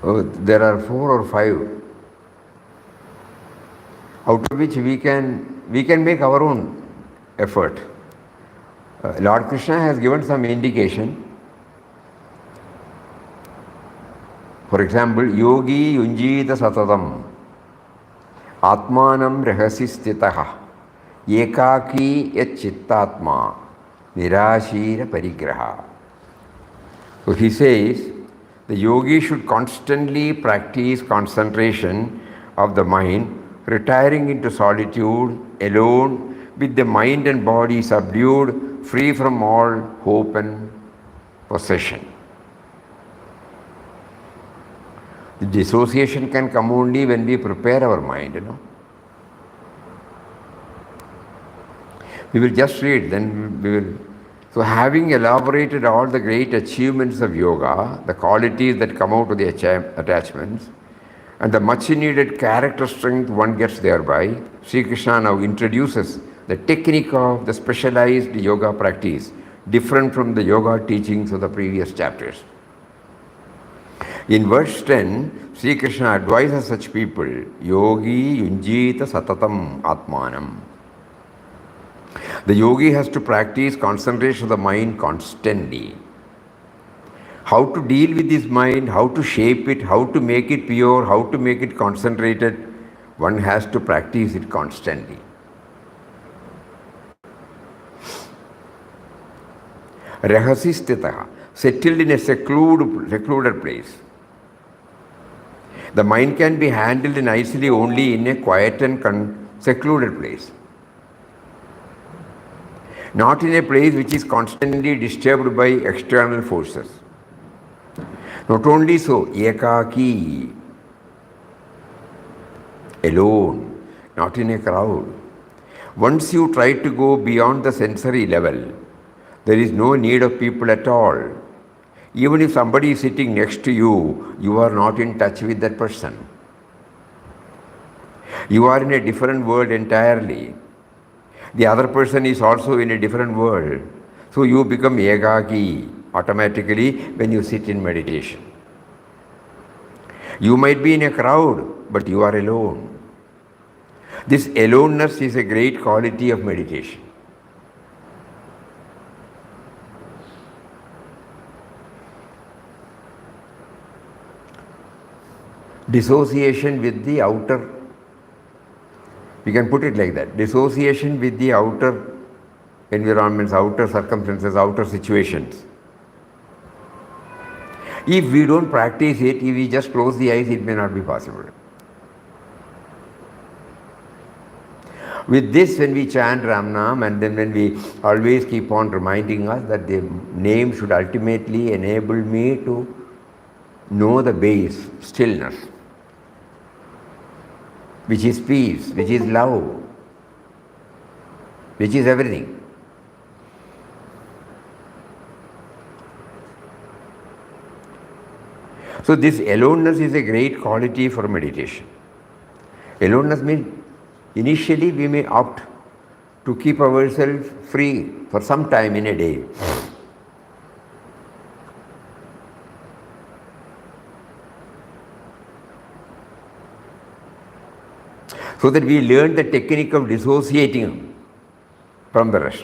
There are 4 or 5, out of which we can make our own effort. Lord Krishna has given some indication. For example, yogi yunjita satatam atmanam rahasi stitaha ekaki yat chittatma nirashira parigraha. So he says the yogi should constantly practice concentration of the mind, retiring into solitude, alone, with the mind and body subdued, free from all hope and possession. The dissociation can come only when we prepare our mind, We will just read, then we will. So having elaborated all the great achievements of yoga, the qualities that come out of the attachments, and the much needed character strength one gets thereby, Sri Krishna now introduces the technique of the specialized yoga practice, different from the yoga teachings of the previous chapters. In verse 10, Sri Krishna advises such people, yogi yunjita satatam atmanam. The yogi has to practice concentration of the mind constantly. How to deal with his mind, how to shape it, how to make it pure, how to make it concentrated, one has to practice it constantly. Rahasi stitaha, settled in a secluded place. The mind can be handled nicely only in a quiet and secluded place. Not in a place which is constantly disturbed by external forces. Not only so, ekaki, alone, not in a crowd. Once you try to go beyond the sensory level, there is no need of people at all. Even if somebody is sitting next to you, you are not in touch with that person. You are in a different world entirely. The other person is also in a different world. So you become ekaki automatically when you sit in meditation. You might be in a crowd, but you are alone. This aloneness is a great quality of meditation. Dissociation with the outer, we can put it like that, dissociation with the outer environments, outer circumstances, outer situations. If we don't practice it, if we just close the eyes, it may not be possible. With this, when we chant Ram Nam, and then when we always keep on reminding us that the name should ultimately enable me to know the base, stillness, which is peace, which is love, which is everything. So this aloneness is a great quality for meditation. Aloneness means initially we may opt to keep ourselves free for some time in a day. So that we learn the technique of dissociating from the rest.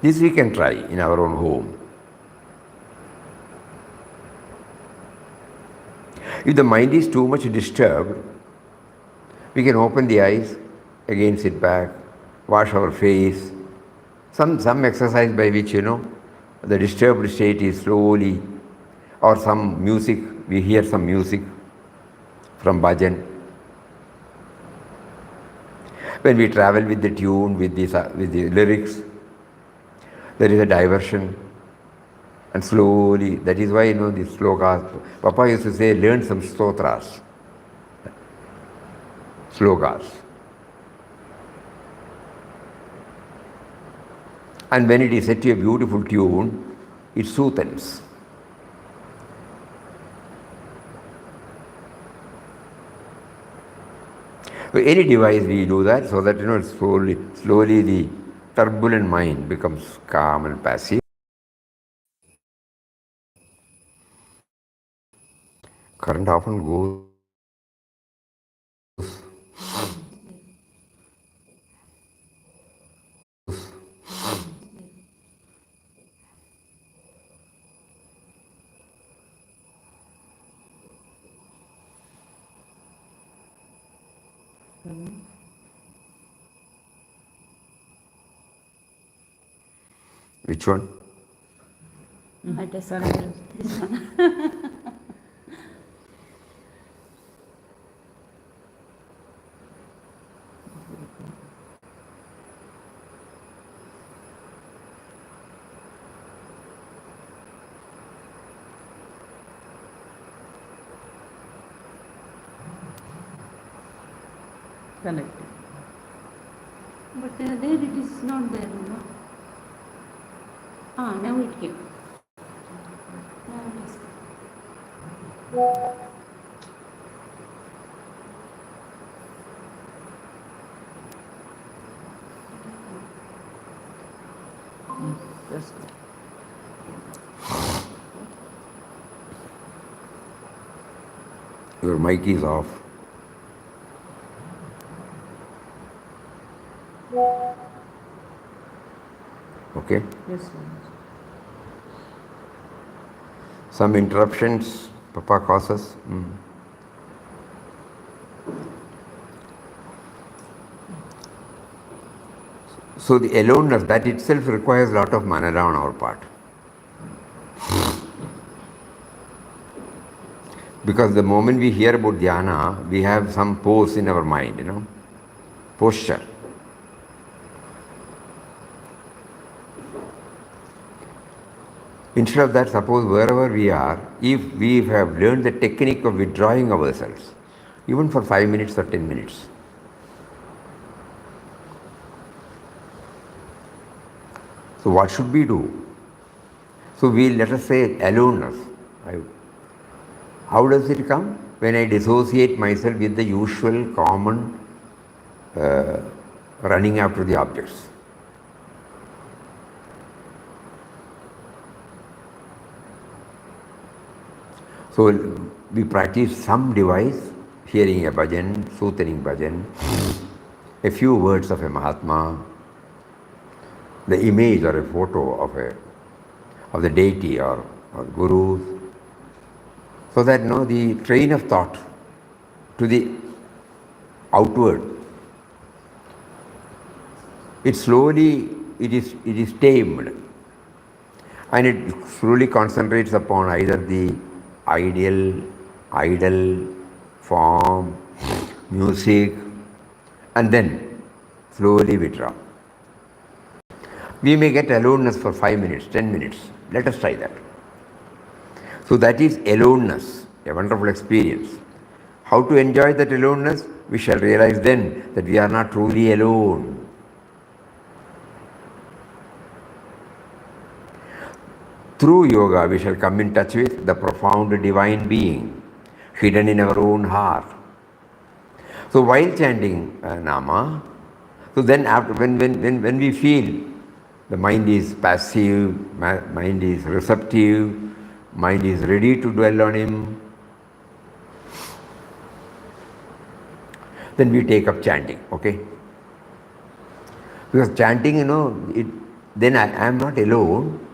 This we can try in our own home. If the mind is too much disturbed, we can open the eyes, again sit back, wash our face. Some exercise by which, the disturbed state is slowly, or some music, we hear some music from bhajan. When we travel with the tune, with the lyrics, there is a diversion, and slowly, that is why, the slokas, Papa used to say, learn some stotras, slokas. And when it is set to a beautiful tune, it soothes. So any device we do that so that slowly the turbulent mind becomes calm and passive. Current often goes. Which one? I disconnected this one. Connected. But there it is not there, no? Ah, now it came. Now it is. That's good. Your mic is off. Okay? Yes, Swami. Some interruptions Papa causes. So the aloneness, that itself requires a lot of manada on our part. Because the moment we hear about dhyana, we have some pose in our mind, posture. Instead of that, suppose wherever we are, if we have learned the technique of withdrawing ourselves, even for 5 minutes or 10 minutes, so what should we do? So we let us say aloneness. How does it come? When I dissociate myself with the usual common running after the objects. So we practice some device, hearing a bhajan, soothing bhajan, a few words of a Mahatma, the image or a photo of the deity or gurus, so that the train of thought to the outward, it is tamed, and it slowly concentrates upon either the idol, form, music, and then slowly withdraw. We may get aloneness for 5 minutes, 10 minutes. Let us try that. So that is aloneness, a wonderful experience. How to enjoy that aloneness? We shall realize then that we are not truly alone. Through yoga, we shall come in touch with the profound divine being hidden in our own heart. So while chanting Nama, so then after, when we feel the mind is passive, mind is receptive, mind is ready to dwell on Him, then we take up chanting, okay? Because chanting, then I am not alone,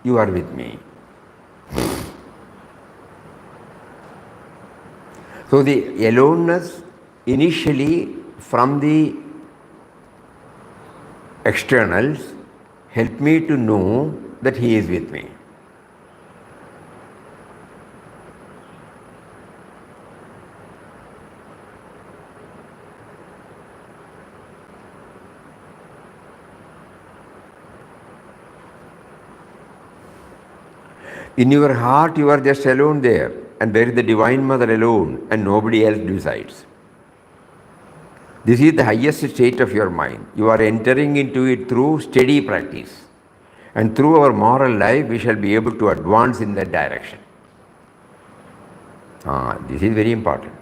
you are with me. So the aloneness initially from the externals help me to know that He is with me. In your heart, you are just alone there, and there is the Divine Mother alone, and nobody else besides. This is the highest state of your mind. You are entering into it through steady practice. And through our moral life, we shall be able to advance in that direction. This is very important.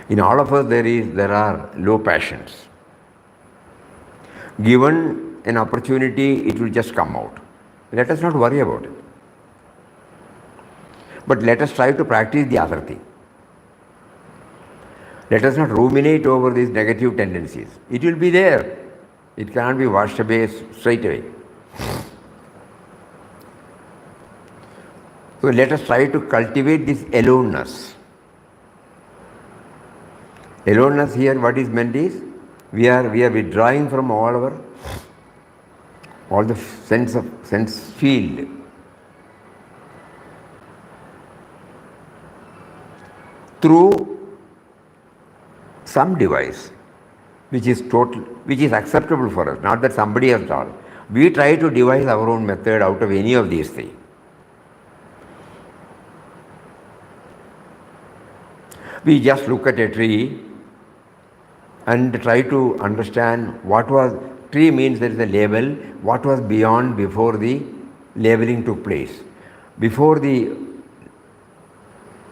In all of us there are low passions. Given an opportunity, it will just come out. Let us not worry about it. But let us try to practice the other thing. Let us not ruminate over these negative tendencies. It will be there. It cannot be washed away straight away. So let us try to cultivate this aloneness. Aloneness here, what is meant is, we are withdrawing from all the sense field. Through some device which is acceptable for us, not that somebody has taught. We try to devise our own method out of any of these things. We just look at a tree and try to understand what was, tree means there is a label, what was beyond before the labeling took place. Before the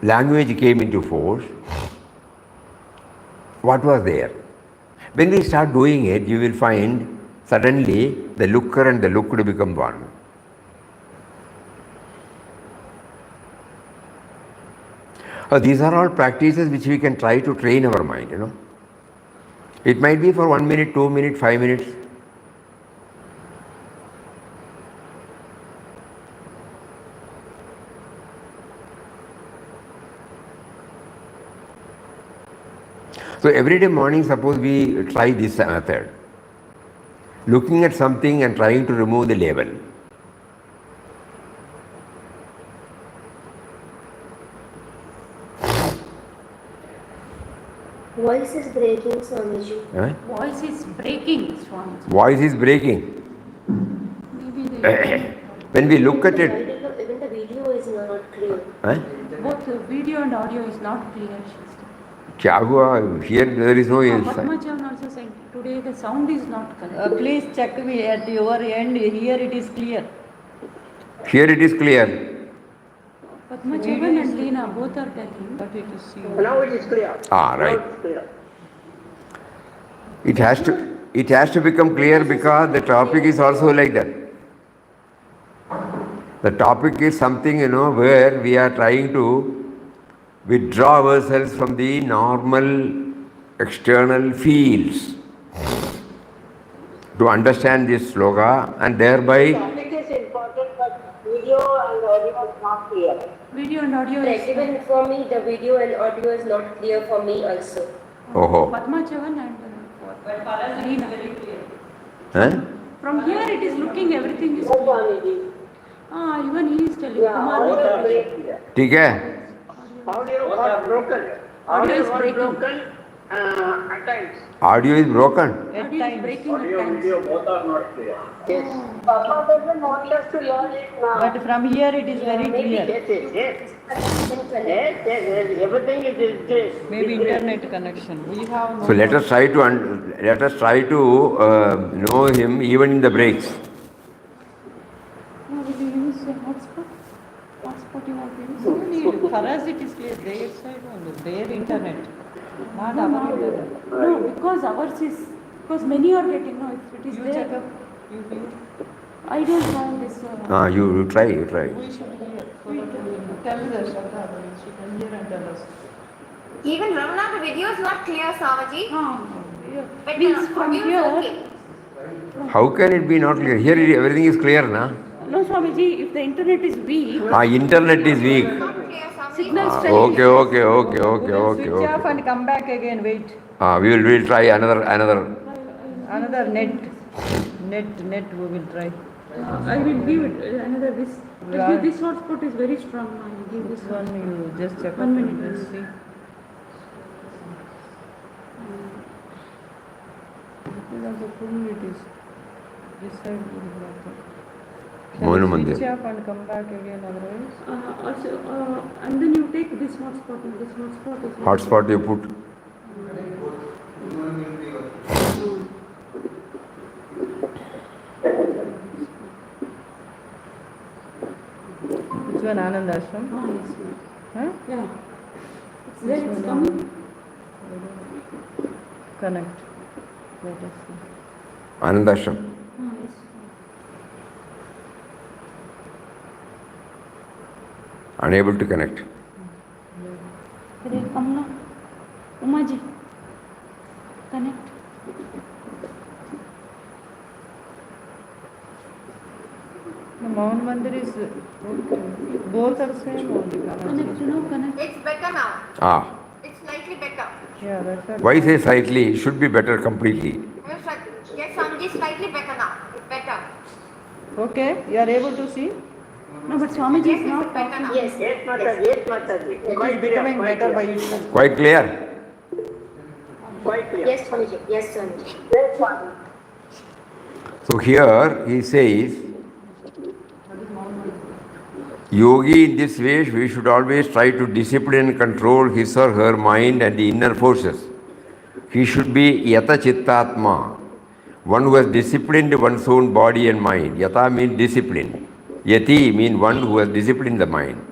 language came into force, what was there? When we start doing it, you will find suddenly the looker and the looked become one. These are all practices which we can try to train our mind, It might be for 1 minute, 2 minutes, 5 minutes. So every day morning, suppose we try this method. Looking at something and trying to remove the label. Voice is breaking, Swamiji. Voice is breaking, Swamiji. Voice is breaking. Maybe the When we look at it, Even the video is not clear. both the video and audio is not clear. क्या हुआ? Here there is no insight. Padmachavan also saying today the sound is not correct. Please check me at your end. Here it is clear. Here it is clear. Padmachavan and Leena both are telling. But it is Now it is clear. Right. Now it is clear. It has to become clear because the topic is also like that. The topic is something, where we are trying to withdraw ourselves from the normal external fields to understand this sloka and thereby. Topic is important, but video and audio is not clear. Video and audio Correct. is Even for me, the video and audio is not clear for me also. Oh. Padmachavan and Leena. Huh? From here it is looking everything is No, clear. Swamiji. Even he is telling. Yeah, Kumar audio is is telling. very clear. ठीक है? Audio got broken. Audio is got breaking. broken at times. Audio is broken. Audio is breaking at times. both are not clear. Yes. Papa doesn't want us to learn it now. But from here it is very clear. Yes. Yes. Everything is clear. Maybe internet connection. We have no. So let us try to know him even in the breaks. Will you use a hotspot? Hotspot you want to use? No need. For us it is clear. Their side only. Their internet. Not our internet. No, because ours is, because many are getting, no, if it is You there. check up. You I don't have this. You try. We should hear. So that we will tell the Shraddha. She can hear and tell us. Even Ramana, the video is not clear, Swamiji. But Means from audio is here, okay. How can it be not clear? Here everything is clear, na? no Swamiji, if the internet is weak, Internet is weak. Not clear, Swamiji. signal strength. Okay. Switch off and come back again. Wait. We will try another. Another net we will try. I will give it another this. Right. This hotspot is very strong. I will give this This one you just check 1 up minute. and just see. It is also full it is. This side will be broken. Monu Can you Mandir. switch off and come back again otherwise? Also, and then you take this hotspot. And this hotspot is. Hotspot you put. Which one Anandashram? Yes, ma'am. Huh? Yeah. It's there. It's coming. Connect. Let us see. Anandashram. Yes. Unable to connect. Hare Kamla. Umaji. Connect. The Mohan Mandir is both are same only. Connect, connect. It's better now. Ah. It's slightly better. Yeah, that's what. Why say slightly? It should be better completely. Yes, Swamiji, slightly better now. It's better. Okay, you are able to see? No, but Swamiji Yes, is not it's better now. Yes. Yes, Mataji. Yes, Mataji. It is becoming better by itself. Quite clear? Quite clear. Yes, Swamiji. Yes, Swamiji. Yes, Swami. So here he says, yogi in this way, we should always try to discipline and control his or her mind and the inner forces. He should be yata chittatma, one who has disciplined one's own body and mind. Yata means discipline. Yati means one who has disciplined the mind.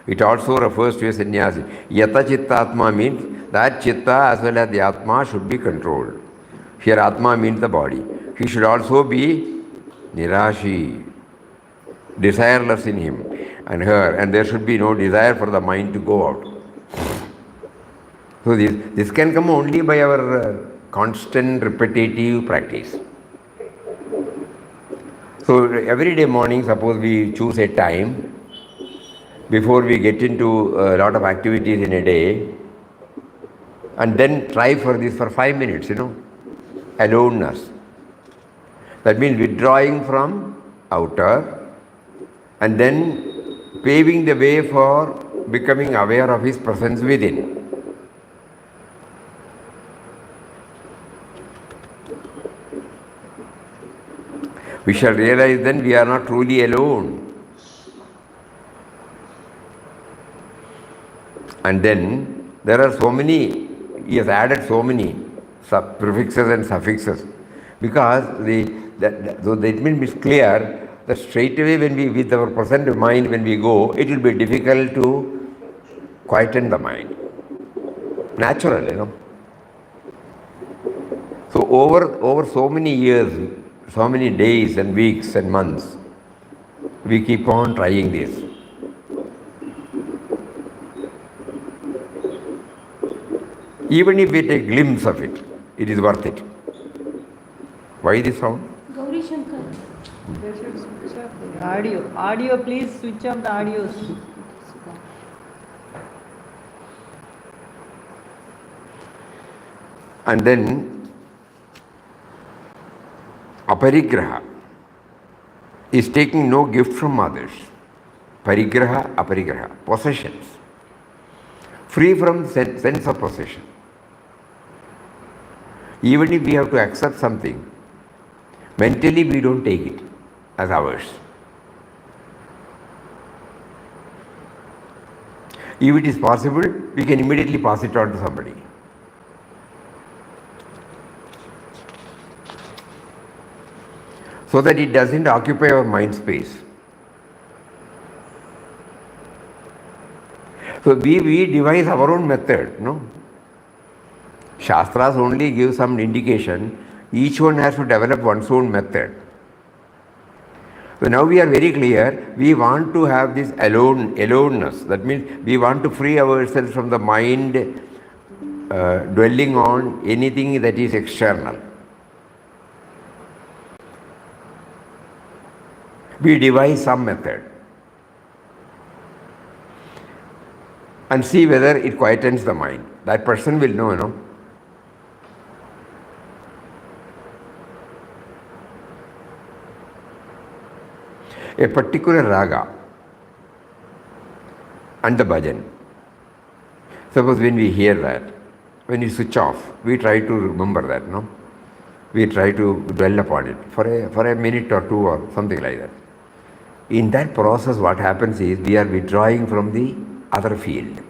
It also refers to a sannyasi. Yata chittatma means that chitta as well as the atma should be controlled. Here atma means the body. He should also be nirashi, desireless in him and her, and there should be no desire for the mind to go out. So this can come only by our constant repetitive practice. So every day morning, suppose we choose a time before we get into a lot of activities in a day, and then try for this for 5 minutes, aloneness. That means withdrawing from outer and then paving the way for becoming aware of his presence within. We shall realize then we are not truly alone. And then there are so many, he has added so many prefixes and suffixes, because so that means clear that straight away when we, with our present mind, when we go, it will be difficult to quieten the mind. Natural, So over so many years, so many days and weeks and months, we keep on trying this. Even if we take a glimpse of it, it is worth it. Why this sound? Gauri Shankar. They should switch off the audio. Audio, please switch off the audios. And then aparigraha is taking no gift from others. Parigraha, aparigraha, possessions. Free from sense of possession. Even if we have to accept something, mentally we don't take it as ours. If it is possible, we can immediately pass it on to somebody. So that it doesn't occupy our mind space. So we devise our own method, Shastras only give some indication. Each one has to develop one's own method. So now we are very clear, we want to have this aloneness. That means we want to free ourselves from the mind dwelling on anything that is external. We devise some method and see whether it quietens the mind. That person will know, A particular raga and the bhajan. Suppose when we hear that, when we switch off, we try to remember that, We try to dwell upon it for a minute or two or something like that. In that process, what happens is we are withdrawing from the other field.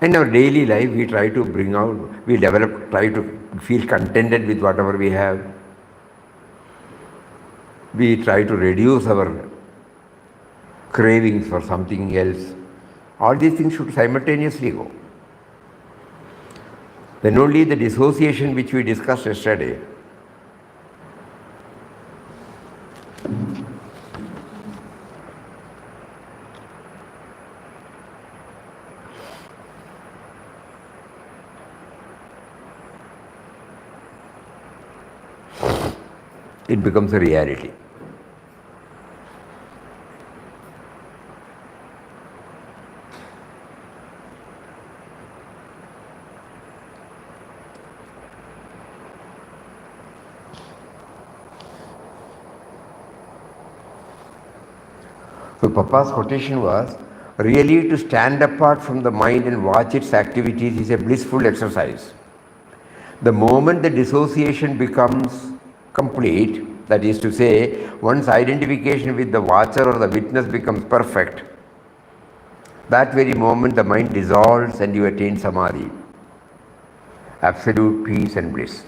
In our daily life, we try to bring out, try to feel contented with whatever we have. We try to reduce our cravings for something else. All these things should simultaneously go. Then only the dissociation which we discussed yesterday, it becomes a reality. So Papa's quotation was, really to stand apart from the mind and watch its activities is a blissful exercise. The moment the dissociation becomes complete, that is to say, one's identification with the watcher or the witness becomes perfect, that very moment the mind dissolves and you attain samadhi, absolute peace and bliss.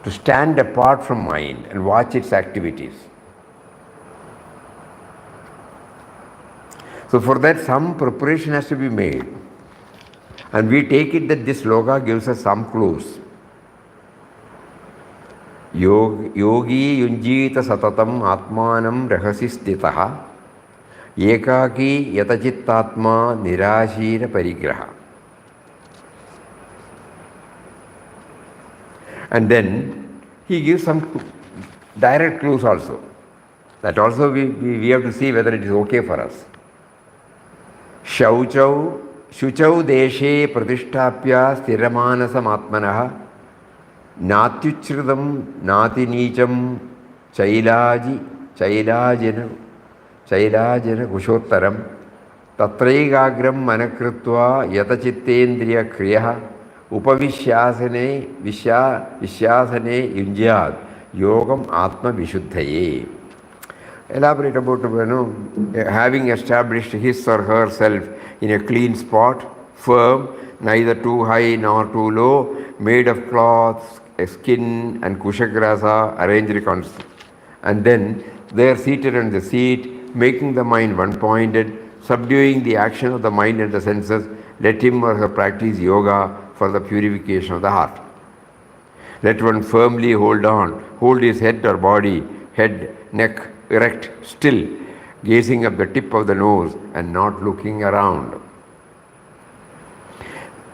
To stand apart from mind and watch its activities. So for that some preparation has to be made. And we take it that this sloka gives us some clues. Yogi yunjita satatam atmanam rahasi stitaha ekaki yatachittatma nirashira parigraha. And then he gives some direct clues also. That also we have to see whether it is okay for us. Shauchau Shuchau deshe pratishtapya stiramanasam atmanaha natyuchridam nati nicham chailajana kushottaram tatraigagram manakritva yatachittendriya kriya upavishyasane vishyasane yunjyad yogam atma vishuddhaye. Elaborate about having established his or herself in a clean spot, firm, neither too high nor too low, made of cloth, skin and kushagrasa arranged constantly. And then they are seated on the seat, making the mind one-pointed, subduing the action of the mind and the senses. Let him or her practice yoga for the purification of the heart. Let one firmly hold his head or body, head, neck, erect, still, gazing up the tip of the nose and not looking around.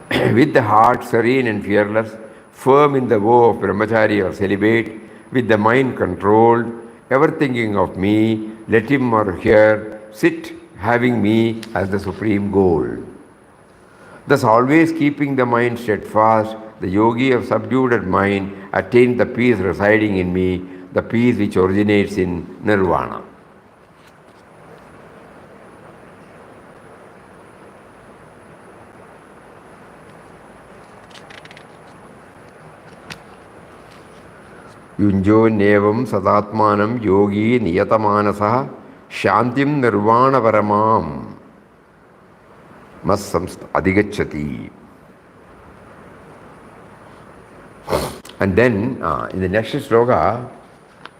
With the heart serene and fearless, firm in the vow of brahmachari or celibate, with the mind controlled, ever thinking of me, let him or her sit having me as the supreme goal. Thus always keeping the mind steadfast, the yogi of subdued mind attains the peace residing in me, the peace which originates in nirvana. Yunjo nevam sadatmanam yogi niyatamanasah shantim nirvana paramam massamst adhigacchati. And then in the next sloka,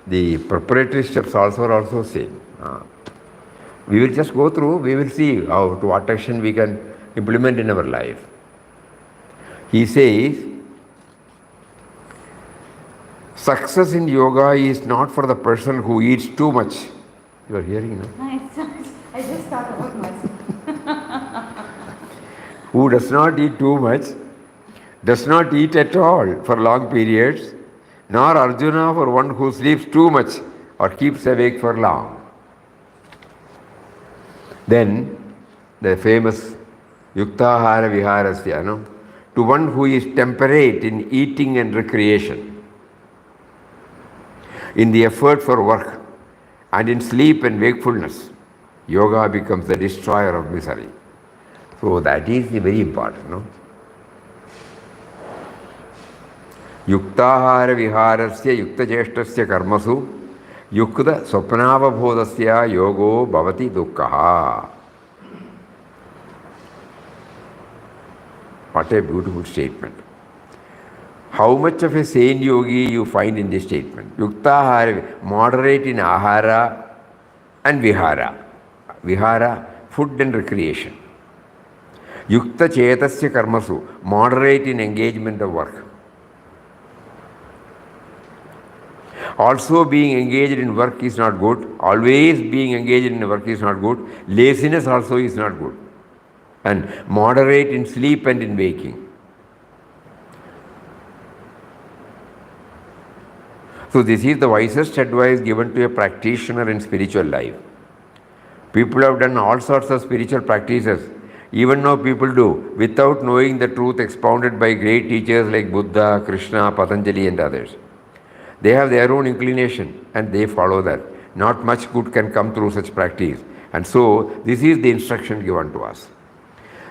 the preparatory steps are also same. We will just go through, we will see to what action we can implement in our life. He says, success in yoga is not for the person who eats too much. You are hearing, no? I just thought about myself. Who does not eat too much, does not eat at all for long periods, nor Arjuna for one who sleeps too much or keeps awake for long. Then the famous Yuktahara Viharasya, no? To one who is temperate in eating and recreation, in the effort for work, and in sleep and wakefulness, yoga becomes the destroyer of misery. So that is very important, no? Yuktahara viharasya yukta jeshtasya karmasu yukta swapnavabodhasya yogo bhavati dukkha. What a beautiful statement. How much of a sane yogi you find in this statement? Yuktahara, moderate in ahara, and vihara. Vihara, food and recreation. Yukta chetasya karmasu, moderate in engagement of work. Also being engaged in work is not good. Always being engaged in work is not good. Laziness also is not good. And moderate in sleep and in waking. So this is the wisest advice given to a practitioner in spiritual life. People have done all sorts of spiritual practices. Even now people do, without knowing the truth expounded by great teachers like Buddha, Krishna, Patanjali and others. They have their own inclination and they follow that. Not much good can come through such practice. And so this is the instruction given to us.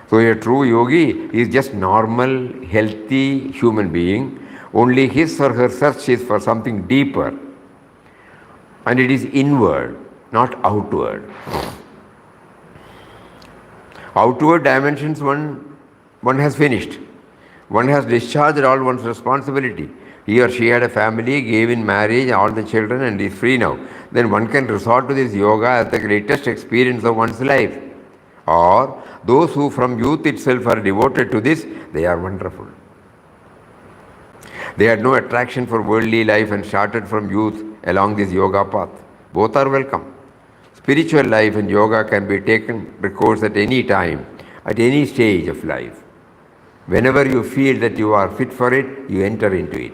So a true yogi is just normal, healthy human being. Only his or her search is for something deeper. And it is inward, not outward. Outward dimensions one has finished. One has discharged all one's responsibility. He or she had a family, gave in marriage all the children and is free now. Then one can resort to this yoga as the greatest experience of one's life. Or those who from youth itself are devoted to this, they are wonderful. They had no attraction for worldly life and started from youth along this yoga path. Both are welcome. Spiritual life and yoga can be taken recourse at any time, at any stage of life. Whenever you feel that you are fit for it, you enter into it.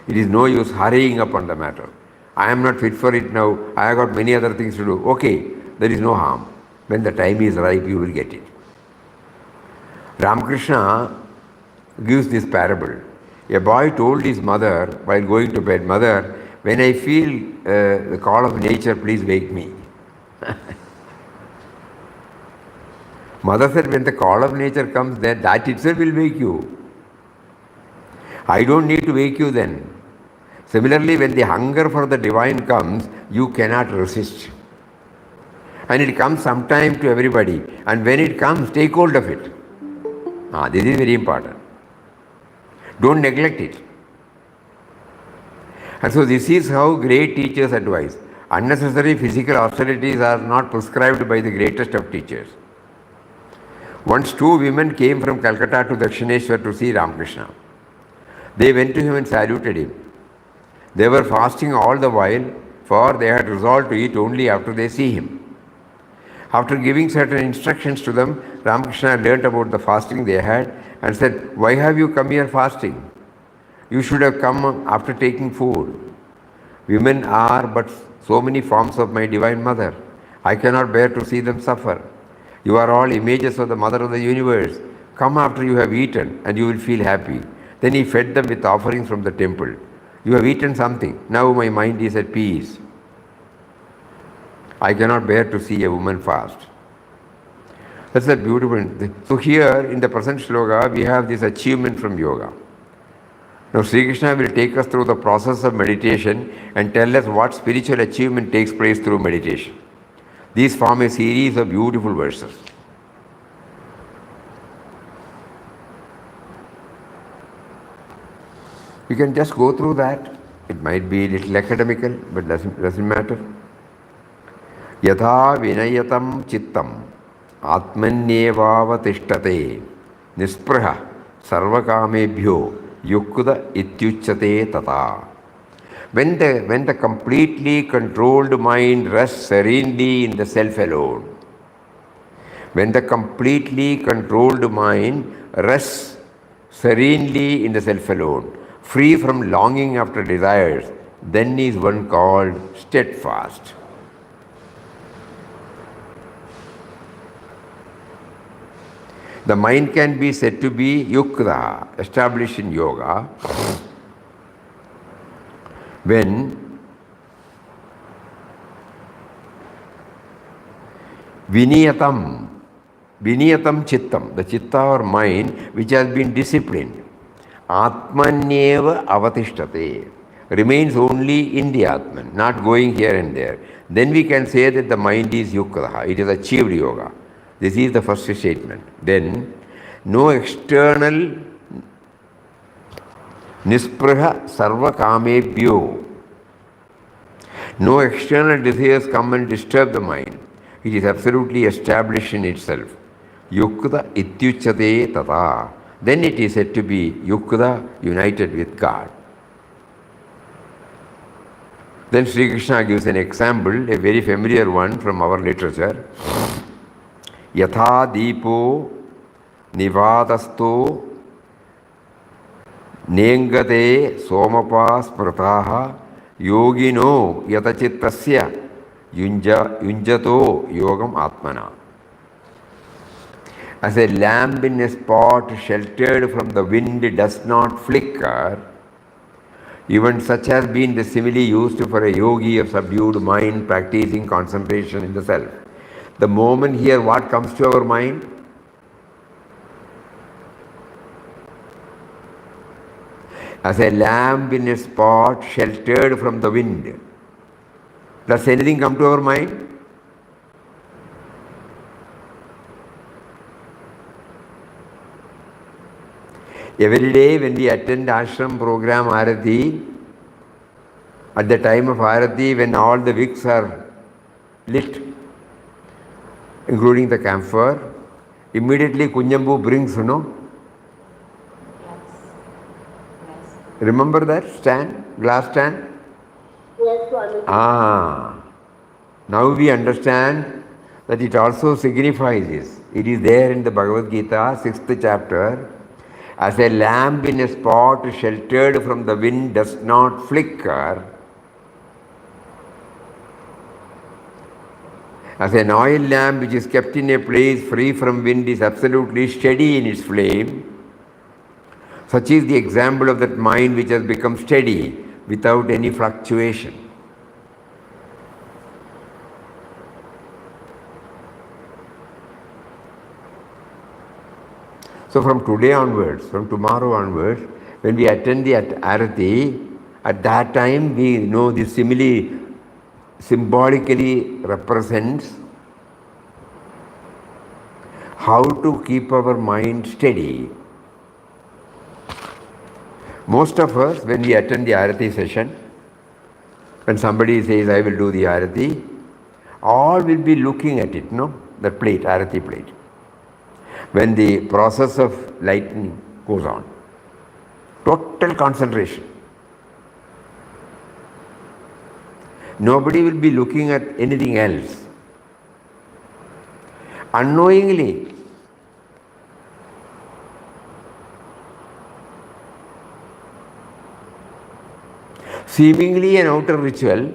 It is no use hurrying upon the matter. I am not fit for it now, I have got many other things to do. Okay, there is no harm. When the time is ripe, you will get it. Ramakrishna gives this parable. A boy told his mother while going to bed, "Mother, when I feel the call of nature, please wake me." Mother said, when the call of nature comes, then that itself will wake you. I don't need to wake you then. Similarly, when the hunger for the divine comes, you cannot resist. And it comes sometime to everybody. And when it comes, take hold of it. This is very important. Don't neglect it. And so this is how great teachers advise. Unnecessary physical austerities are not prescribed by the greatest of teachers. Once two women came from Calcutta to Dakshineshwar to see Ramakrishna. They went to him and saluted him. They were fasting all the while, for they had resolved to eat only after they see him. After giving certain instructions to them, Ramakrishna learnt about the fasting they had and said, "Why have you come here fasting? You should have come after taking food. Women are but so many forms of my divine mother. I cannot bear to see them suffer. You are all images of the mother of the universe. Come after you have eaten and you will feel happy." Then he fed them with offerings from the temple. You have eaten something. Now my mind is at peace. I cannot bear to see a woman fast. That's a beautiful thing. So here in the present shloka, we have this achievement from yoga. Now Sri Krishna will take us through the process of meditation and tell us what spiritual achievement takes place through meditation. These form a series of beautiful verses. You can just go through that. It might be a little academical, but doesn't matter. Yatha vinayatam chittam atmanyevavatishtate nispraha sarvakamebhyo yukta ityuchate tata. When the completely controlled mind rests serenely in the self alone, when the completely controlled mind rests serenely in the self alone, free from longing after desires, then is one called steadfast. The mind can be said to be yukta, established in yoga, when viniyatam chittam, the chitta or mind which has been disciplined, atmanyeva avatishtate, remains only in the Atman, not going here and there. Then we can say that the mind is yukta, it has achieved yoga. This is the first statement. Then, no external nispraha sarva kamebhyo. No external desires come and disturb the mind. It is absolutely established in itself. Yukta ityuchate tata. Then it is said to be Yukta, united with God. Then Sri Krishna gives an example, a very familiar one from our literature. Yatha deepo nivadasto nengate somapa smrataha yogino yatachittasya yunjato yogam atmana. As a lamp in a spot sheltered from the wind does not flicker, even such has been the simile used for a yogi of subdued mind practicing concentration in the self. The moment here, what comes to our mind? As a lamp in a spot sheltered from the wind. Does anything come to our mind? Every day when we attend ashram program Arati, at the time of Arati, when all the wicks are lit, including the camphor, immediately Kunjambu brings, remember that stand, glass stand? Yes, Swamiji. Now we understand that it also signifies this. It is there in the Bhagavad Gita, 6th chapter. As a lamp in a spot sheltered from the wind does not flicker, as an oil lamp which is kept in a place free from wind is absolutely steady in its flame, such is the example of that mind which has become steady without any fluctuation. So from today onwards, from tomorrow onwards, when we attend the Arati, at that time we know the simile symbolically represents how to keep our mind steady. Most of us, when we attend the Arati session, when somebody says, I will do the Arati, all will be looking at it, the plate, Arati plate. When the process of lighting goes on, total concentration. Nobody will be looking at anything else. Unknowingly, seemingly an outer ritual,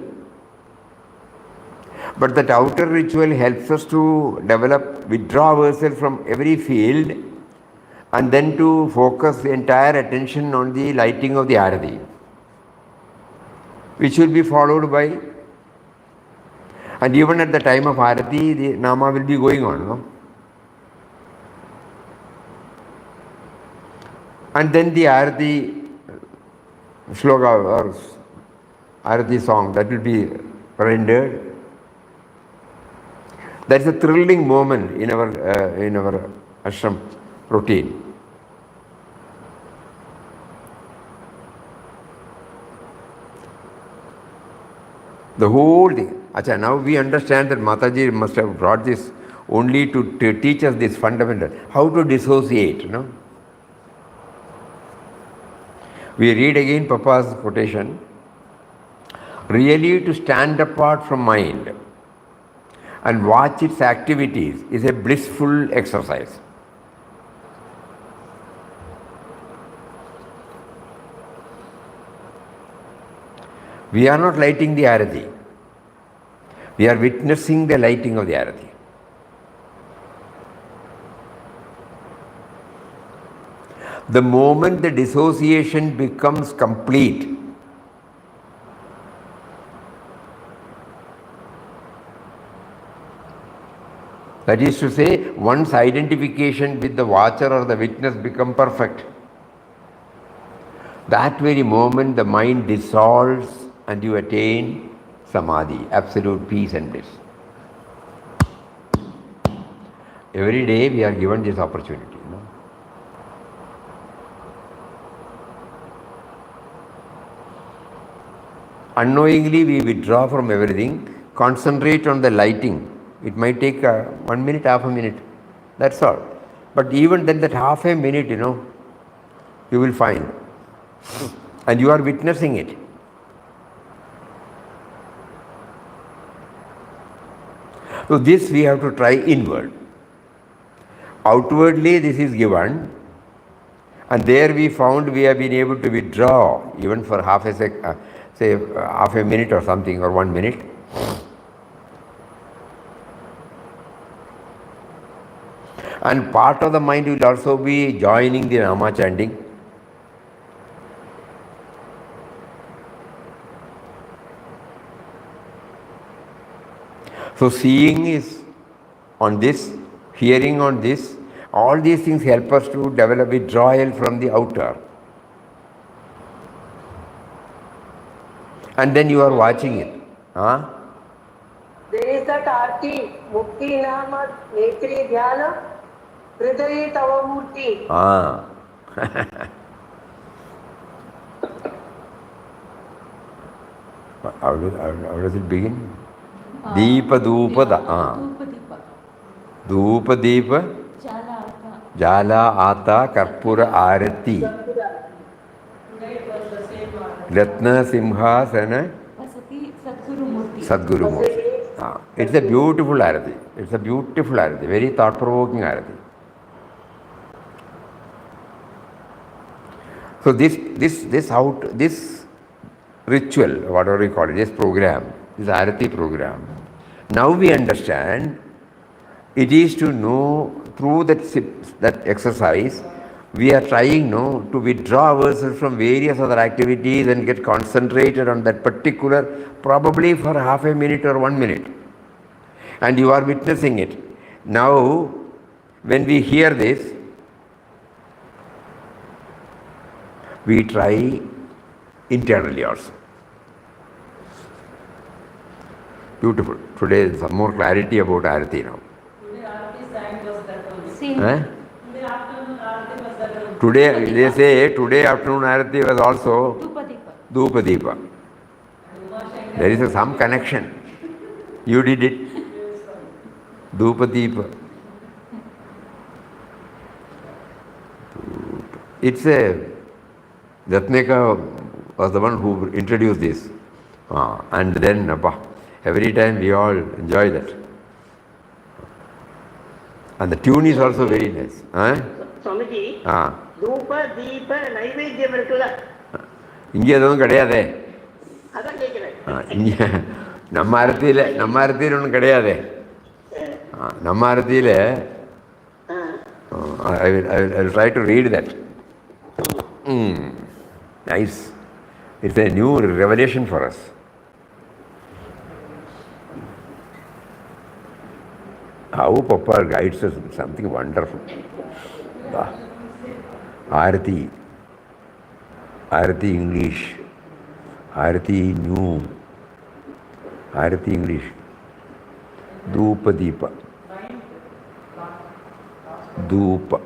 but that outer ritual helps us to withdraw ourselves from every field and then to focus the entire attention on the lighting of the Arati, which will be followed by, and even at the time of Arati, the Nama will be going on. And then the Arati sloga or Arati song that will be rendered. That is a thrilling moment in our ashram routine. The whole thing. Achha, now we understand that Mataji must have brought this only to teach us this fundamental, how to dissociate. We read again Papa's quotation. Really to stand apart from mind and watch its activities is a blissful exercise. We are not lighting the Arati. We are witnessing the lighting of the Arati. The moment the dissociation becomes complete, that is to say, one's identification with the watcher or the witness becomes perfect. That very moment the mind dissolves and you attain samadhi, absolute peace and bliss. Every day we are given this opportunity. Unknowingly, we withdraw from everything, concentrate on the lighting. It might take 1 minute, half a minute. That's all. But even then, that half a minute, you will find. And you are witnessing it. So this we have to try inward. Outwardly this is given, and there we found we have been able to withdraw even for half a half a minute or something, or 1 minute. And part of the mind will also be joining the Nama chanting. So seeing is on this, hearing on this, all these things help us to develop withdrawal from the outer. And then you are watching it. Huh? There is that arti, Mukti Nama, Netri Dhyana, Hridayi Tava Murti. Ah. How does it begin? Deepa Dupa Dupa Deepa Jala Ata Karpura Arati Ratna Simhasana Sadguru Murti. It's a beautiful arati. It's a beautiful arati, very thought-provoking arati. So this ritual, whatever we call it, this program, this arati program, now we understand it is to know through that exercise, we are trying to withdraw ourselves from various other activities and get concentrated on that particular, probably for half a minute or 1 minute. And you are witnessing it. Now, when we hear this, we try internally also. Beautiful. Today, some more clarity about Arati now. Today Arati sang was that only. Same. Eh? Today afternoon Arati was that only. Today, they say, today afternoon Arati was also Dhupa Deepa. Dhupa Deepa. There is some connection. You did it. Dhupa Deepa. It's a, Ratneka was the one who introduced this. And then, every time we all enjoy that. And the tune is also very nice. Swamiji, Dhupa, Deepa, Naivedyam இருக்குல்ல, இங்கே எதுவும் கிடையாதே. அதான் கேட்கிறேன். இங்கே நம்ம அரத்தியில் ஒன்றும் கிடையாதே. நம்ம அரத்தியில் I will try to read that. Nice. It's a new revelation for us. How Papa guides us, something wonderful. Arati English, Arati new, Arati English, Dhupa Deepa, Dhupa.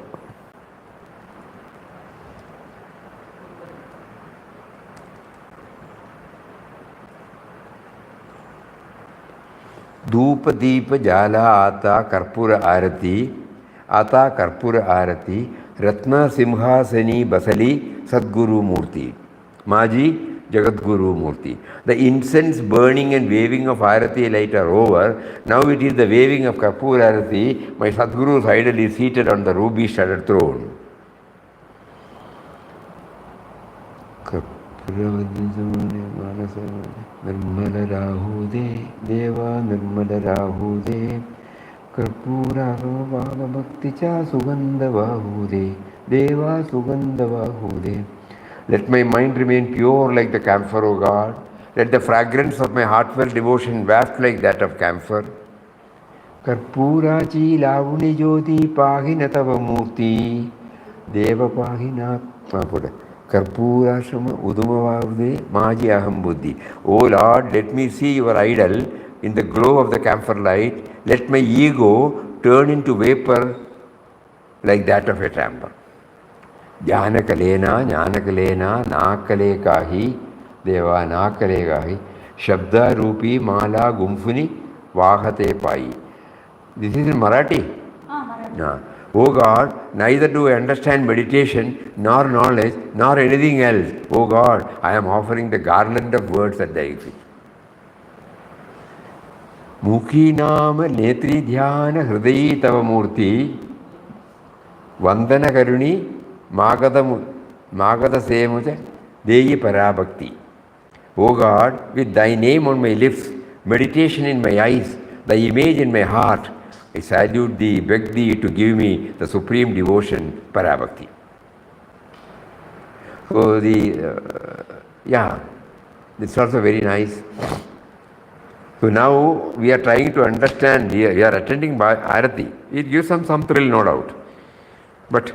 धूप दीप जाला आता कर्पूर आरती रत्न सिंहासनी बसली सद्गुरु मूर्ति माजी Jagadguru Murti. The incense burning and waving of Arati light are over. Now it is the waving of Karpur Arati. My Sadguru's idol is seated on the ruby-studded throne. Nirmala Rahude, Deva Nirmala Rahude, Karpura Vava Bhakti Cha Sugandha Vahude, Deva Sugandha Vahude. Let my mind remain pure like the camphor, O God. Let the fragrance of my heartfelt devotion waft like that of camphor. Karpura chi lavuni jyoti pahina tava murti, Deva pahina papuda. Karpura shama udumavavude maji aham buddhi. O Lord, let me see your idol in the glow of the camphor light. Let my ego turn into vapor like that of a chamber. Jnanakalena, Jnanakalena, Nakale Kahi, Deva Nakaregahi Shabda Rupi Mala Gumfuni Vahate Pai. This is in Marathi. Yeah. Oh God, neither do I understand meditation, nor knowledge, nor anything else. Oh God, I am offering the garland of words at thy feet. Mukhi Nama Netri Dhyana Hridayi Tava Murti Vandana Karuni Magada Semuja Deyi Parabhakti. O God, with thy name on my lips, meditation in my eyes, thy image in my heart, I salute thee, beg thee to give me the supreme devotion, Parabhakti. So it's also very nice. So now we are trying to understand, we are attending Arati. It gives some thrill, no doubt. But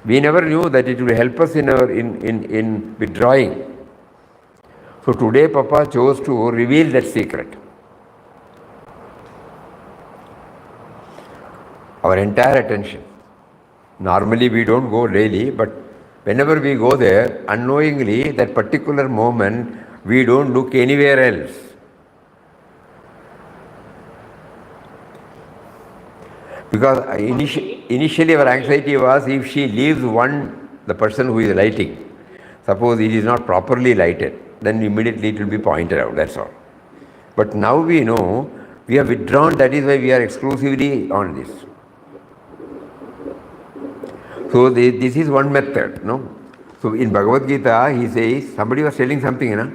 we never knew that it will help us in withdrawing. So today Papa chose to reveal that secret. Our entire attention. Normally we don't go daily, but whenever we go there, unknowingly, that particular moment, we don't look anywhere else. Because initially our anxiety was if she leaves the person who is lighting, suppose it is not properly lighted, then immediately it will be pointed out, that's all. But now we know, we have withdrawn, that is why we are exclusively on this. So this is one method, no? So in Bhagavad Gita, he says, somebody was telling something, you know?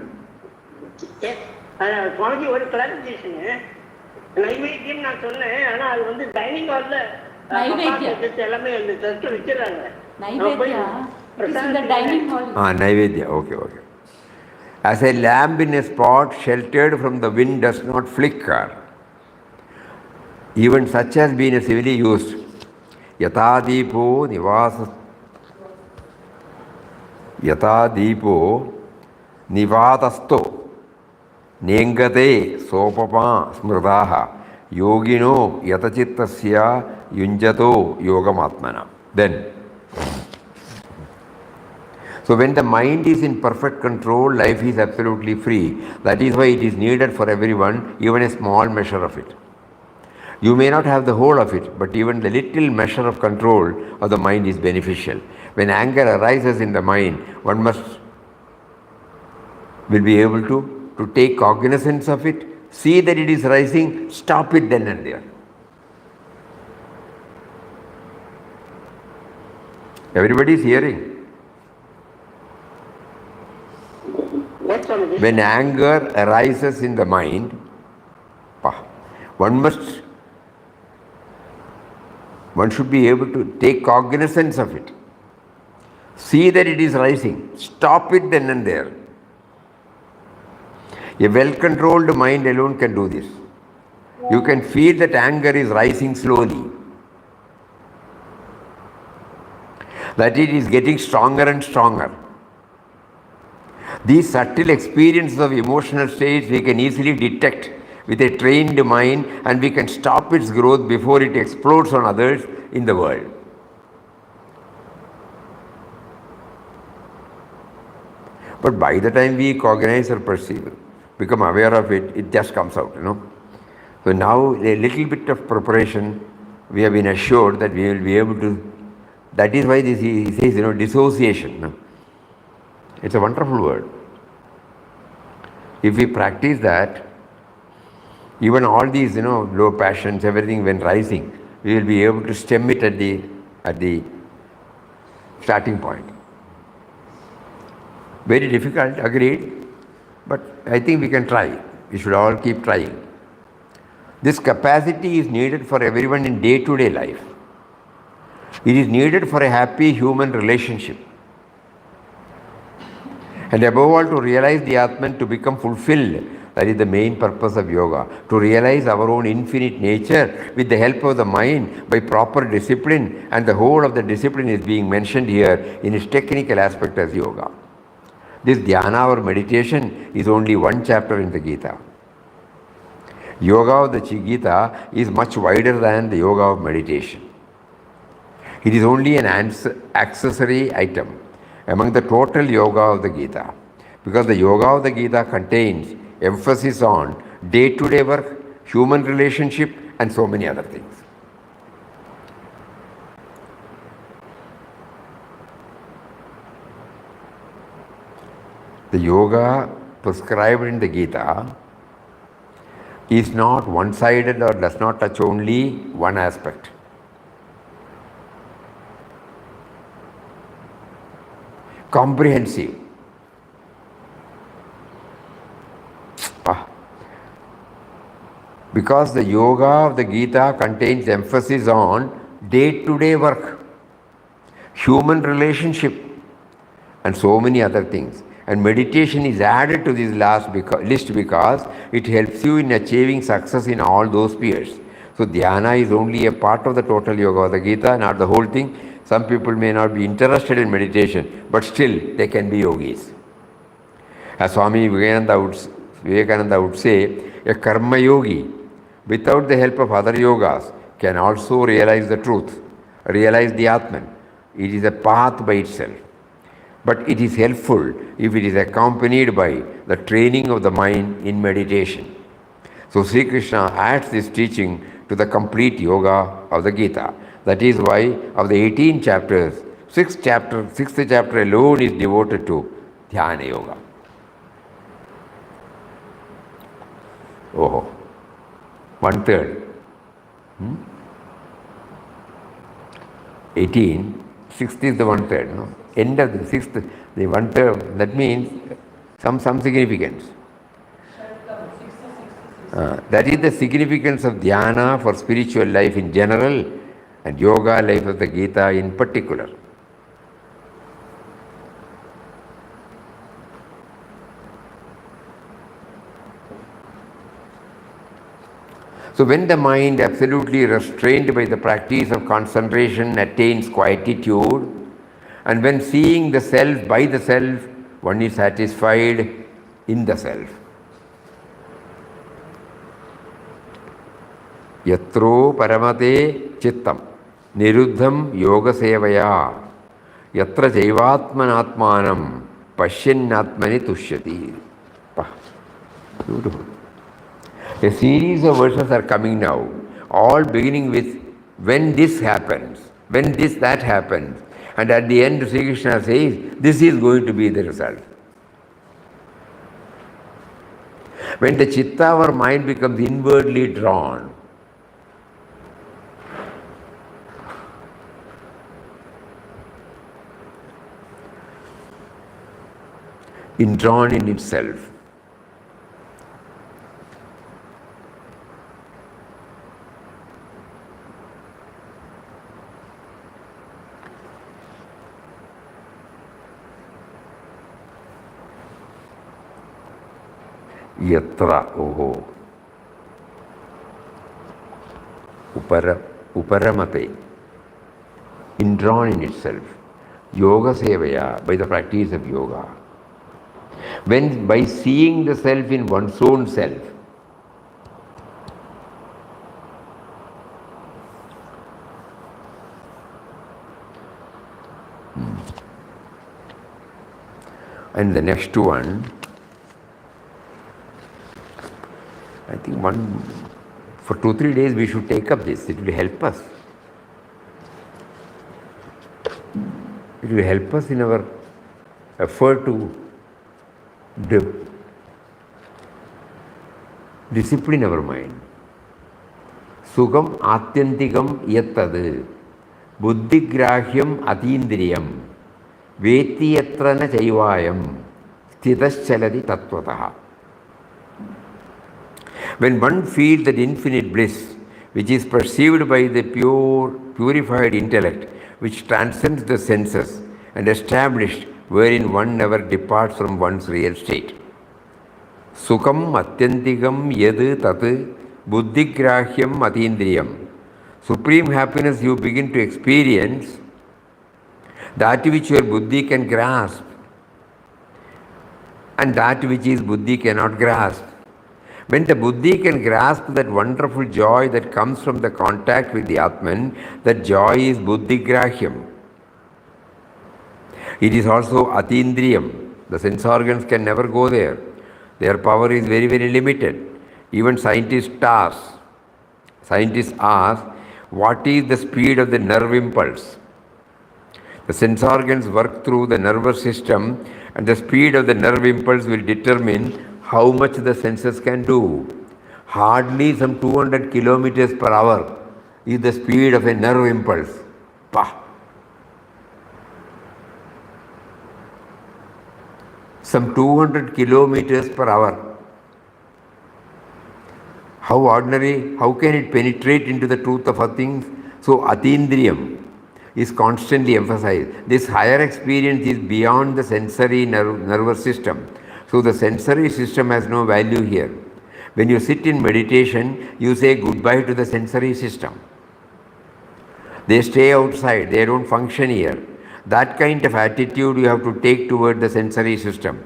Yes, Swamiji, ஒரு clarification. நைவேத்தியம் நான் சொன்னேன், ஆனா அது வந்து dining ஹால்ல எல்லாமே அந்த search வச்சிடறாங்க. Naivedya, it is in the dining hall. Naivedya, okay. As a lamp in a spot sheltered from the wind does not flicker, even such has been civilly used. Yatadipo nivadasto Nengate sopapa smrdaha yogino yatachittasya yunjato yogamatmana. Then, so when the mind is in perfect control, life is absolutely free. That is why it is needed for everyone, even a small measure of it. You may not have the whole of it, but even the little measure of control of the mind is beneficial. When anger arises in the mind, one will be able to take cognizance of it, see that it is rising, stop it then and there. Everybody is hearing. When anger arises in the mind, one should be able to take cognizance of it. See that it is rising, stop it then and there. A well-controlled mind alone can do this. You can feel that anger is rising slowly, that it is getting stronger and stronger. These subtle experiences of emotional states we can easily detect with a trained mind, and we can stop its growth before it explodes on others in the world. But by the time we cognize or perceive, become aware of it, it just comes out, you know. So now a little bit of preparation, we have been assured that we will be able to, that is why this he says, you know, dissociation. No? It's a wonderful word. If we practice that, even all these, you know, low passions, everything when rising, we will be able to stem it at the starting point. Very difficult, agreed. But I think we can try. We should all keep trying. This capacity is needed for everyone in day-to-day life. It is needed for a happy human relationship. And above all, to realize the Atman, to become fulfilled. That is the main purpose of yoga. To realize our own infinite nature with the help of the mind by proper discipline. And the whole of the discipline is being mentioned here in its technical aspect as yoga. This dhyana or meditation is only one chapter in the Gita. Yoga of the Gita is much wider than the yoga of meditation. It is only an accessory item among the total yoga of the Gita. Because the yoga of the Gita contains emphasis on day-to-day work, human relationship, and so many other things. The yoga prescribed in the Gita is not one-sided or does not touch only one aspect. Comprehensive. Because the yoga of the Gita contains emphasis on day-to-day work, human relationship, and so many other things. And meditation is added to this list because it helps you in achieving success in all those spheres. So dhyana is only a part of the total yoga of the Gita, not the whole thing. Some people may not be interested in meditation, but still they can be yogis. As Swami Vivekananda would say, a karma yogi, without the help of other yogas, can also realize the truth, realize the Atman. It is a path by itself. But it is helpful if it is accompanied by the training of the mind in meditation. So Sri Krishna adds this teaching to the complete yoga of the Gita. That is why of the 18 chapters, 6th chapter alone is devoted to Dhyana Yoga. Oh, 1/3. 18, 6th is the 1/3. No? End of the 6th, the 1/3, that means some significance. That is the significance of dhyana for spiritual life in general and yoga life of the Gita in particular. So when the mind, absolutely restrained by the practice of concentration, attains quietude, and when seeing the self by the self, one is satisfied in the self. Yatro paramate chittam niruddham yoga sevaya yatra jaivatmanatmanam pashyannatmani tushyati. Beautiful. A series of verses are coming now, all beginning with when this happens, when this, that happens. And at the end, Sri Krishna says, this is going to be the result. When the chitta, our mind, becomes inwardly drawn, drawn in itself, yatra, uparamate, drawn in itself, yoga sevaya, by the practice of yoga. When by seeing the self in one's own self, and the next one, I think for 2-3 days we should take up this. It will help us. It will help us in our effort to discipline our mind. Sugam atyantikam yattad buddhigrahyam atindriyam veti yatrana chaivayam stitaschalati tattvataha. When one feels that infinite bliss, which is perceived by the purified intellect, which transcends the senses and established wherein one never departs from one's real state. Sukham atyantikam yad tat buddhigrahyam atindriyam. Supreme happiness you begin to experience, that which your buddhi can grasp, and that which is buddhi cannot grasp. When the buddhi can grasp that wonderful joy that comes from the contact with the Atman, that joy is buddhigrahyam. It is also atindriyam, The sense organs can never go there. Their power is very, very limited. Even scientists ask, what is the speed of the nerve impulse? The sense organs work through the nervous system, and the speed of the nerve impulse will determine how much the senses can do. Hardly some 200 kilometers per hour is the speed of a nerve impulse. Pah. Some 200 kilometers per hour. How ordinary, how can it penetrate into the truth of a thing? So Atindriyam is constantly emphasized. This higher experience is beyond the sensory nervous system. So the sensory system has no value here. When you sit in meditation, you say goodbye to the sensory system. They stay outside, they don't function here. That kind of attitude you have to take toward the sensory system.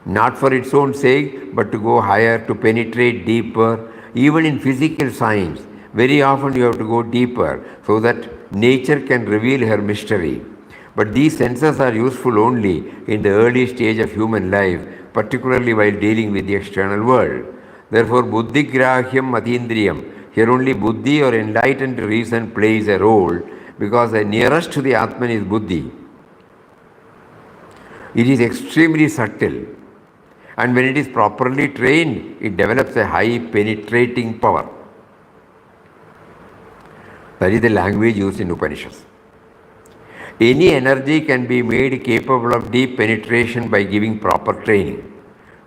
Not for its own sake, but to go higher, to penetrate deeper. Even in physical science, very often you have to go deeper so that nature can reveal her mystery. But these senses are useful only in the early stage of human life, particularly while dealing with the external world. Therefore, buddhigrahyam atindriyam. Here only buddhi or enlightened reason plays a role, because the nearest to the Atman is buddhi. It is extremely subtle, and when it is properly trained, it develops a high penetrating power. That is the language used in Upanishads. Any energy can be made capable of deep penetration by giving proper training.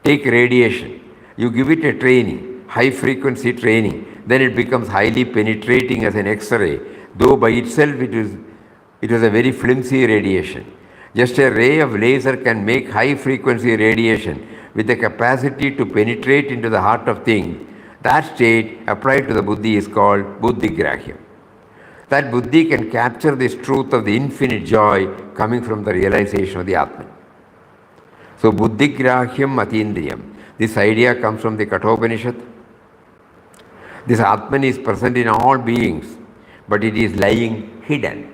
Take radiation. You give it a training, high frequency training, then it becomes highly penetrating as an X-ray, though by itself it was a very flimsy radiation. Just a ray of laser can make high frequency radiation with the capacity to penetrate into the heart of things. That state applied to the buddhi is called buddhigrahyam. That buddhi can capture this truth of the infinite joy coming from the realization of the Atman. So buddhigrahyam atindriyam. This idea comes from the Kathopanishad. This Atman is present in all beings, but it is lying hidden.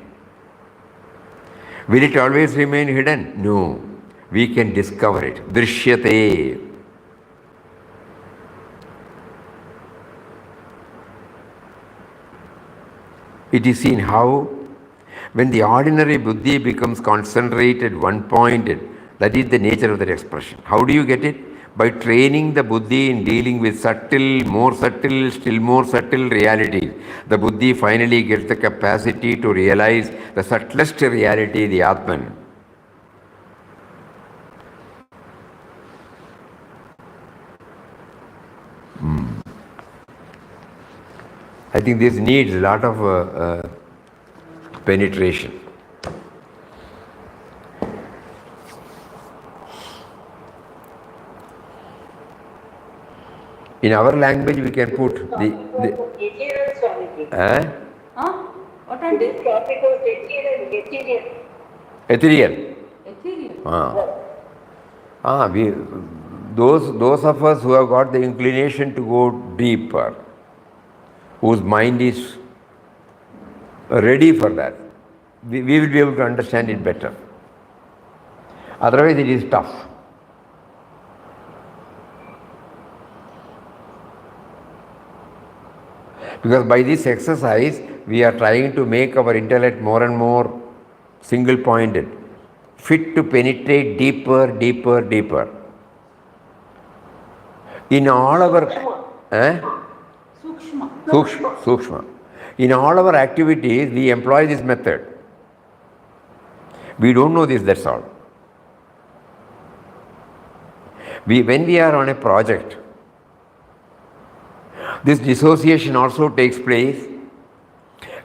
Will it always remain hidden? No. We can discover it. Drishyate. It is seen how, when the ordinary buddhi becomes concentrated, one-pointed, that is the nature of that expression. How do you get it? By training the buddhi in dealing with subtle, more subtle, still more subtle realities. The buddhi finally gets the capacity to realize the subtlest reality, the Atman. I think this needs a lot of penetration. In our language, we can put the What are This topic was ethereal. ethereal. Those of us who have got the inclination to go deeper, whose mind is ready for that, we will be able to understand it better. Otherwise, it is tough. Because by this exercise, we are trying to make our intellect more and more single-pointed, fit to penetrate deeper, deeper, deeper. In all our Sukshma. In all our activities, we employ this method. We don't know this, that's all. When we are on a project, this dissociation also takes place,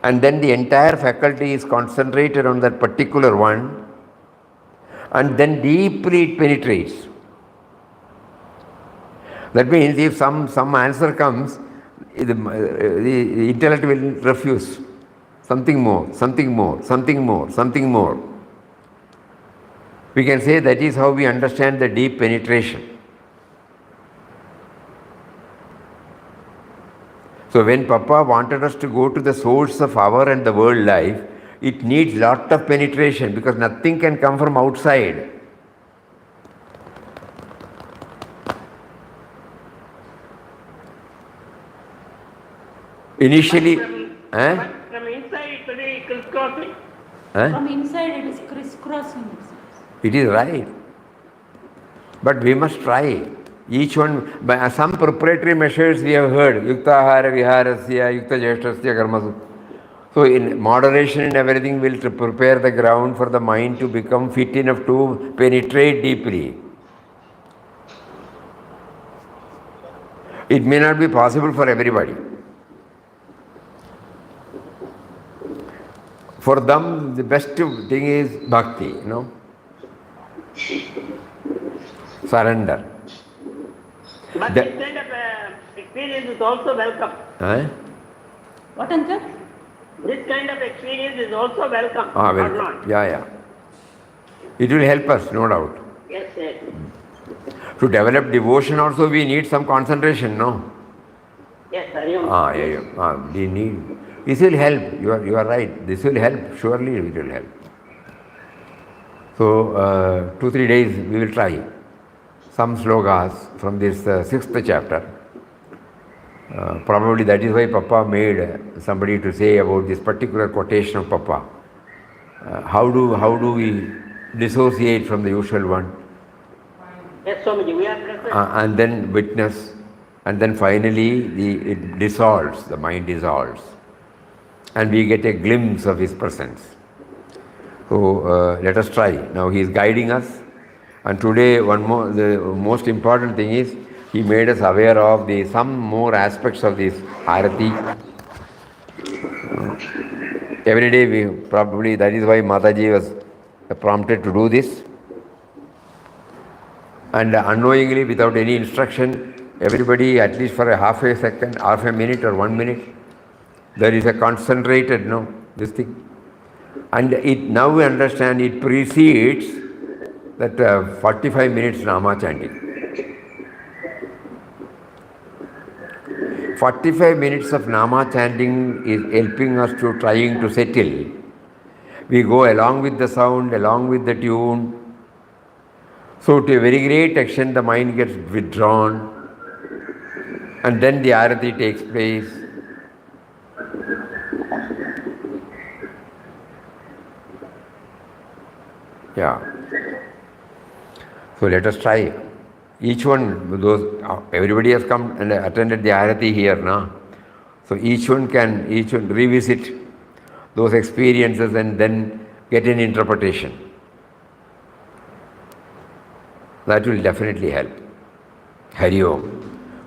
and then the entire faculty is concentrated on that particular one, and then deeply it penetrates. That means if some answer comes, the intellect will refuse. Something more, something more, something more, something more. We can say that is how we understand the deep penetration. So when Papa wanted us to go to the source of our and the world life, it needs lot of penetration, because nothing can come from outside. Initially, But from inside it will be crisscrossing. From inside it is crisscrossing. it is right. But we must try. Each one, by some preparatory measures we have heard, yuktahara viharasya, yukta jeshtasya karmasu. So in moderation and everything will prepare the ground for the mind to become fit enough to penetrate deeply. It may not be possible for everybody. For them, the best thing is bhakti, surrender. But this kind of experience is also welcome. What, uncle? This kind of experience is also welcome. Welcome. Or not? Yeah. It will help us, no doubt. Yes. To develop devotion also we need some concentration, no? Yes, I We need. This will help. You are right. This will help. Surely it will help. So 2-3 days we will try some slokas from this 6th chapter. Probably that is why Papa made somebody to say about this particular quotation of Papa. How do we dissociate from the usual one? Yes, Swamiji, we are present. And then witness, and then finally it dissolves, the mind dissolves, and we get a glimpse of his presence. So let us try. Now he is guiding us, and today the most important thing is he made us aware of some more aspects of this Arati. Every day that is why Mataji was prompted to do this. And unknowingly, without any instruction, everybody, at least for half a minute or 1 minute, there is a concentrated, this thing. And now we understand it precedes that 45 minutes Nama chanting. 45 minutes of Nama chanting is helping us to trying to settle. We go along with the sound, along with the tune. So to a very great extent the mind gets withdrawn, and then the Arati takes place. Yeah. So let us try. Each one, everybody has come and attended the Arati here now. So each one revisit those experiences and then get an interpretation. That will definitely help. Hari Om.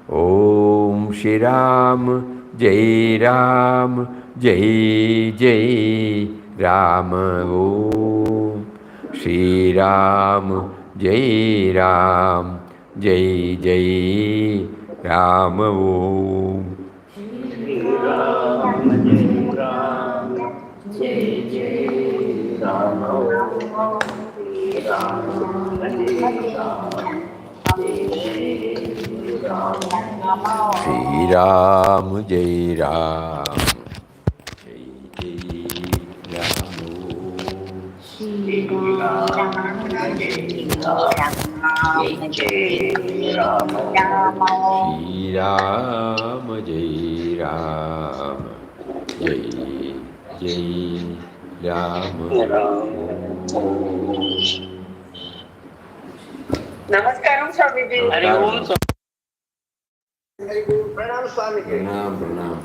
Om Shri Ram, Jai Ram, Jai Jai Ram. Om Shri Ram, Jai Ram, Jai Jai Ram. Om Shri Ram, Jai Ram, Jai Jai Ram. Shri Ram, Jai Ram, Jai Jai Ram. Shri Ram, Jai Ram, Jai Jai Ram. Shri Ram, Jai Ram, Jai Jai Ram. Namaskaram, Swamiji. Hari Om. Pranam, Swamiji.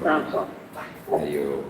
Pranam. Hari Om.